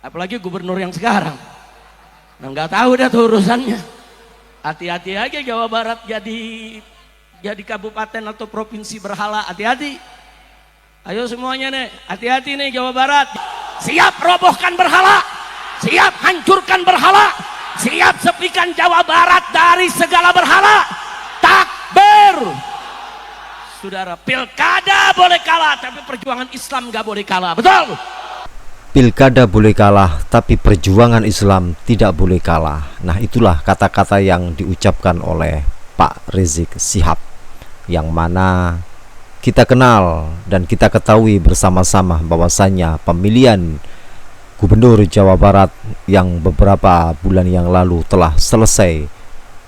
apalagi gubernur yang sekarang. Nah, nggak tahu dah tuh urusannya. Hati-hati aja Jawa Barat jadi kabupaten atau provinsi berhala, hati-hati. Ayo semuanya nih, hati-hati nih Jawa Barat. Siap robohkan berhala, siap hancurkan berhala, siap sepikan Jawa Barat dari segala berhala. Takbir. Saudara, pilkada boleh kalah, tapi perjuangan Islam gak boleh kalah, betul? Pilkada boleh kalah, tapi perjuangan Islam tidak boleh kalah. Nah, itulah kata-kata yang diucapkan oleh Pak Rizik Syihab, yang mana kita kenal dan kita ketahui bersama-sama bahwasannya pemilihan Gubernur Jawa Barat yang beberapa bulan yang lalu telah selesai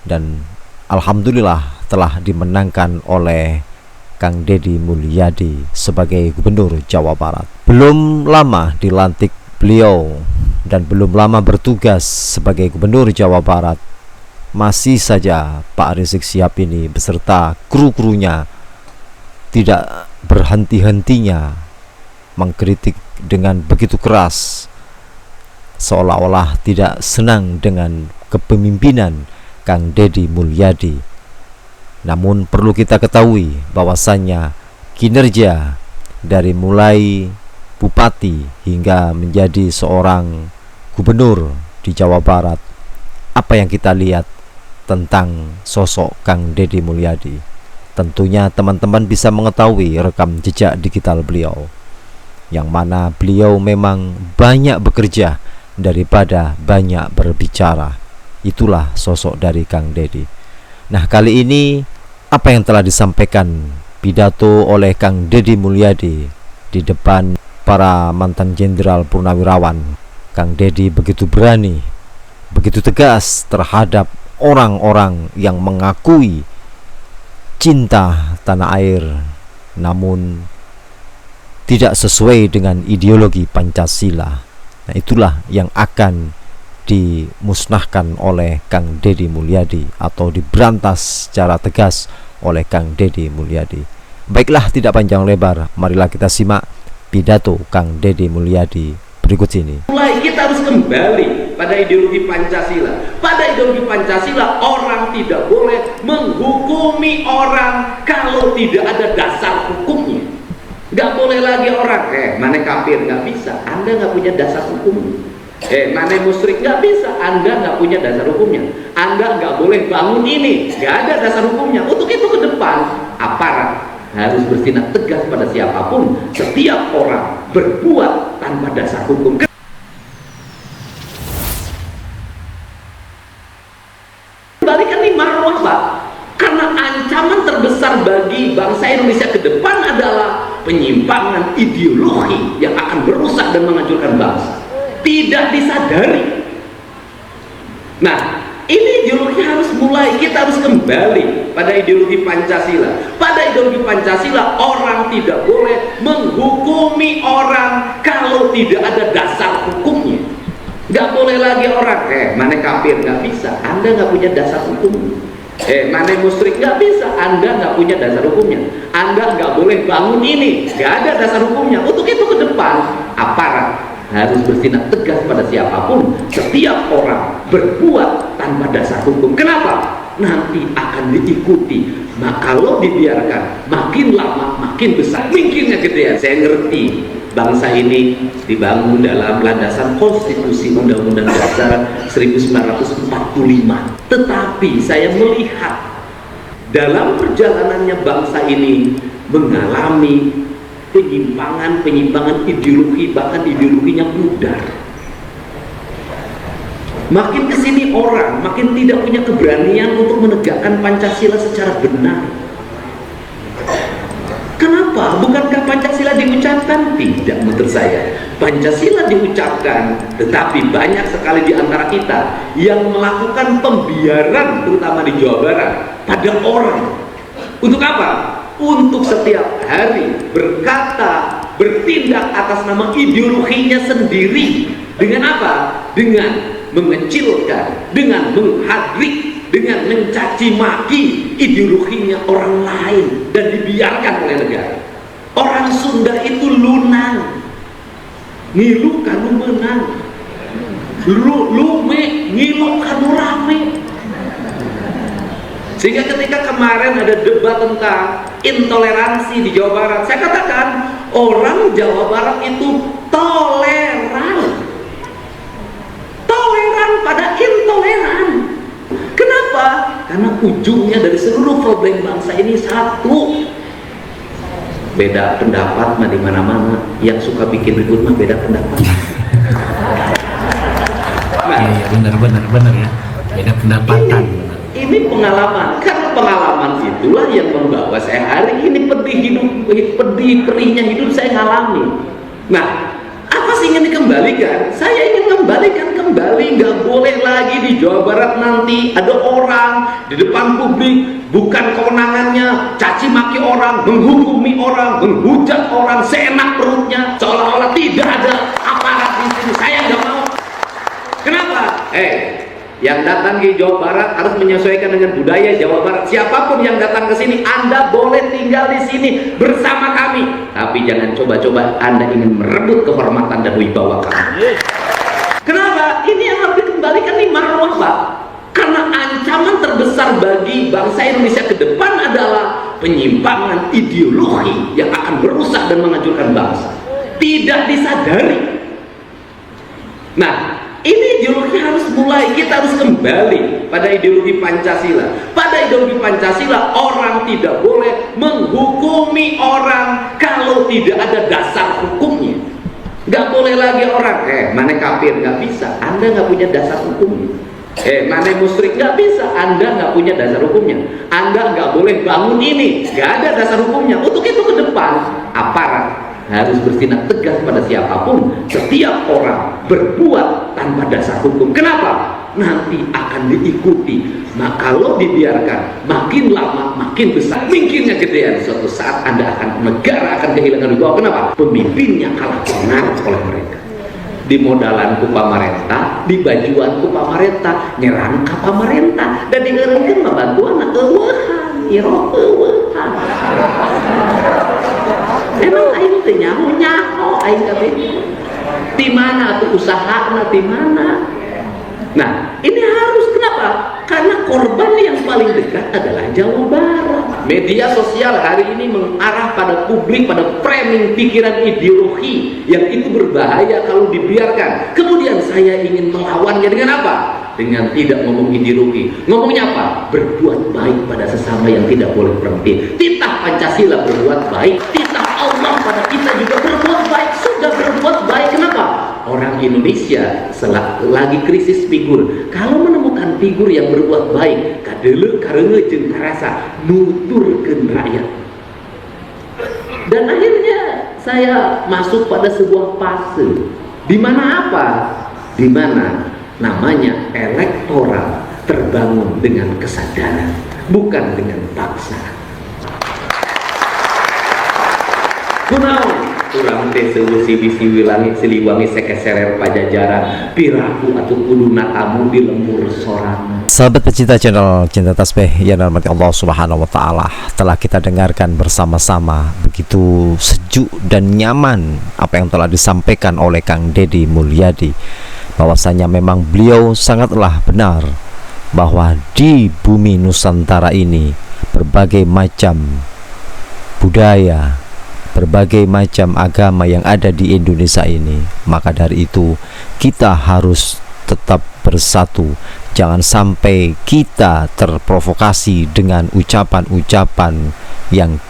dan alhamdulillah telah dimenangkan oleh Kang Deddy Mulyadi sebagai Gubernur Jawa Barat. Belum lama dilantik beliau dan belum lama bertugas sebagai Gubernur Jawa Barat, masih saja Pak Rizik Syihab ini beserta kru-krunya tidak berhenti-hentinya mengkritik dengan begitu keras, seolah-olah tidak senang dengan kepemimpinan Kang Deddy Mulyadi. Namun perlu kita ketahui bahwasannya kinerja dari mulai bupati hingga menjadi seorang gubernur di Jawa Barat, apa yang kita lihat tentang sosok Kang Deddy Mulyadi, tentunya teman-teman bisa mengetahui rekam jejak digital beliau, yang mana beliau memang banyak bekerja daripada banyak berbicara. Itulah sosok dari Kang Deddy. Nah, kali ini apa yang telah disampaikan pidato oleh Kang Deddy Mulyadi di depan para mantan jenderal purnawirawan. Kang Deddy begitu berani, begitu tegas terhadap orang-orang yang mengakui cinta tanah air namun tidak sesuai dengan ideologi Pancasila. Nah, itulah yang akan dimusnahkan oleh Kang Deddy Mulyadi atau diberantas secara tegas oleh Kang Deddy Mulyadi. Baiklah, tidak panjang lebar, marilah kita simak pidato Kang Deddy Mulyadi berikut ini. Mulai kita harus kembali pada ideologi Pancasila. Pada ideologi Pancasila, orang tidak boleh menghukumi orang kalau tidak ada dasar hukumnya. Gak boleh lagi orang, mana kafir, gak bisa, Anda gak punya dasar hukumnya. Mana musyrik, nggak bisa, Anda nggak punya dasar hukumnya. Anda nggak boleh bangun ini, nggak ada dasar hukumnya. Untuk itu ke depan aparat harus bertindak tegas pada siapapun, setiap orang berbuat tanpa dasar hukum. Kembalikan nih marwah, Pak. Karena ancaman terbesar bagi bangsa Indonesia ke depan adalah penyimpangan ideologi yang akan merusak dan menghancurkan bangsa. Tidak disadari. Nah, ini ideologi harus mulai, kita harus kembali pada ideologi Pancasila. Pada ideologi Pancasila, orang tidak boleh menghukumi orang kalau tidak ada dasar hukumnya. Gak boleh lagi orang, mana kafir, gak bisa, Anda gak punya dasar hukumnya. Mana musyrik, gak bisa, Anda gak punya dasar hukumnya. Anda gak boleh bangun ini, gak ada dasar hukumnya. Untuk itu ke depan aparat harus bertindak tegas pada siapapun, setiap orang berbuat tanpa dasar hukum. Kenapa? Nanti akan diikuti. Nah, kalau dibiarkan, makin lama makin besar, mungkinnya gedean. Saya ngerti bangsa ini dibangun dalam landasan konstitusi Undang-Undang Dasar 1945. Tetapi saya melihat dalam perjalanannya bangsa ini mengalami penyimpangan ideologi, bahkan ideologinya pudar. Makin kesini orang makin tidak punya keberanian untuk menegakkan Pancasila secara benar. Kenapa? Bukankah Pancasila diucapkan? Tidak, menurut saya Pancasila diucapkan, tetapi banyak sekali di antara kita yang melakukan pembiaran, terutama di Jawa Barat, pada orang. Untuk apa? Untuk setiap hari berkata, bertindak atas nama ideologinya sendiri. Dengan apa? Dengan mengecilkan, dengan menghadrik, dengan mencaci maki ideologinya orang lain dan dibiarkan oleh negara. Orang Sunda itu lunang, ngilu kanu menang. lume, ngilok kanu rame. Sehingga ketika kemarin ada debat tentang intoleransi di Jawa Barat, saya katakan orang Jawa Barat itu toleran pada intoleran. Kenapa? Karena ujungnya dari seluruh problem bangsa ini satu, beda pendapat mah di mana-mana. Yang suka bikin ribut mah beda pendapat. Nah, iya benar ya, beda pendapatan. Ini pengalaman, karena pengalaman itulah yang membawa saya hari ini pedih perihnya hidup saya ngalami. Nah, apa sih ingin dikembalikan? Saya ingin kembalikan kembali, nggak boleh lagi di Jawa Barat nanti ada orang di depan publik, bukan kewenangannya caci maki orang, menghukumi orang, menghujat orang seenak perutnya, seolah-olah tidak ada aparat di sini. Saya nggak mau. Kenapa? Yang datang ke Jawa Barat harus menyesuaikan dengan budaya Jawa Barat. Siapapun yang datang ke sini, Anda boleh tinggal di sini bersama kami. Tapi jangan coba-coba Anda ingin merebut kehormatan dan wibawa kami. Kenapa? Ini yang harus dikembalikan nih marwah, Pak. Karena ancaman terbesar bagi bangsa Indonesia ke depan adalah penyimpangan ideologi yang akan merusak dan menghancurkan bangsa. Tidak disadari. Nah, ini ideologi harus mulai, kita harus kembali pada ideologi Pancasila. Pada ideologi Pancasila, orang tidak boleh menghukumi orang kalau tidak ada dasar hukumnya. Nggak boleh lagi orang, mana kafir, nggak bisa, Anda nggak punya dasar hukumnya. Mana musyrik, nggak bisa, Anda nggak punya dasar hukumnya. Anda nggak boleh bangun ini, nggak ada dasar hukumnya. Untuk itu ke depan, aparat harus bertindak tegas pada siapapun. Setiap orang berbuat tanpa dasar hukum. Kenapa? Nanti akan diikuti. Nah, kalau dibiarkan makin lama makin besar, mungkinnya gedean. Suatu saat negara akan kehilangan wibawa. Kenapa? Pemimpinnya kalah pengaruh oleh mereka. Di modalan ku pamarentah, di bajuan ku pamarentah, nyerang ka pamarentah, dan digeureukeun mah bantuan eueuhan, iro eueuhan. Emang aing teh nyaho aing kabeh. Di mana tuh usahana di mana? Nah, ini harus kenapa? Karena korban yang paling dekat adalah Jawa Barat. Media sosial hari ini mengarah pada publik, pada framing pikiran ideologi yang itu berbahaya kalau dibiarkan. Kemudian saya ingin melawannya dengan apa? Dengan tidak ngomong ideologi. Ngomongnya apa? Berbuat baik pada sesama yang tidak boleh berhenti. Titah Pancasila berbuat baik, titah Allah pada kita juga berbuat baik. Sudah berbuat baik, kenapa? Orang Indonesia lagi krisis figur. Kalau menemukan figur yang berbuat baik, kadeuleu kareungeun jeung karasa nuturkeun rakyat. Dan akhirnya saya masuk pada sebuah fase di mana apa? Di mana namanya elektoral terbangun dengan kesadaran, bukan dengan paksa. Kunaon urang teh seueuh bisi langit siliwangi sekeserer pajajaran piraku atuh kuduna tamu di lembur sorangan. Sahabat pecinta channel Cinta Tasbih yang dirahmati Allah Subhanahu wa taala, telah kita dengarkan bersama-sama begitu sejuk dan nyaman apa yang telah disampaikan oleh Kang Deddy Mulyadi, bahwasanya memang beliau sangatlah benar bahwa di bumi Nusantara ini berbagai macam budaya, berbagai macam agama yang ada di Indonesia ini. Maka dari itu kita harus tetap bersatu. Jangan sampai kita terprovokasi dengan ucapan-ucapan yang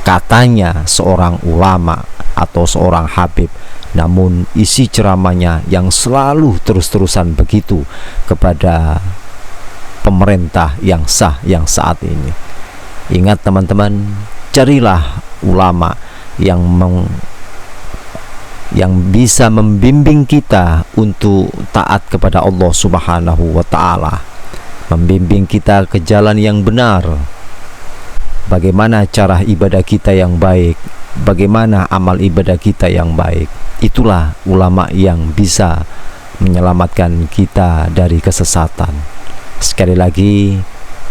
katanya seorang ulama atau seorang habib, namun isi ceramahnya yang selalu terus-terusan begitu kepada pemerintah yang sah yang saat ini. Ingat teman-teman, carilah ulama yang bisa membimbing kita untuk taat kepada Allah Subhanahu wa taala, membimbing kita ke jalan yang benar, bagaimana cara ibadah kita yang baik, bagaimana amal ibadah kita yang baik. Itulah ulama yang bisa menyelamatkan kita dari kesesatan. Sekali lagi,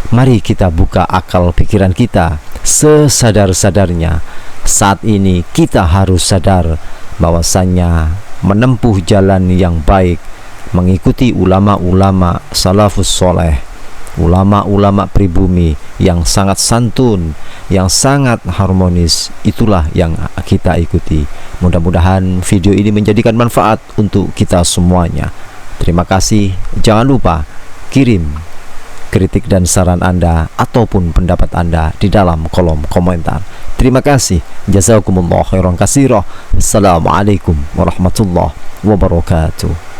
mari kita buka akal pikiran kita sesadar-sadarnya. Saat ini kita harus sadar bahwasanya menempuh jalan yang baik, mengikuti ulama-ulama salafus soleh, ulama-ulama pribumi yang sangat santun, yang sangat harmonis. Itulah yang kita ikuti. Mudah-mudahan video ini menjadikan manfaat untuk kita semuanya. Terima kasih. Jangan lupa kirim kritik dan saran Anda ataupun pendapat Anda di dalam kolom komentar. Terima kasih. Jazakumullah khairan katsira. Assalamualaikum warahmatullahi wabarakatuh.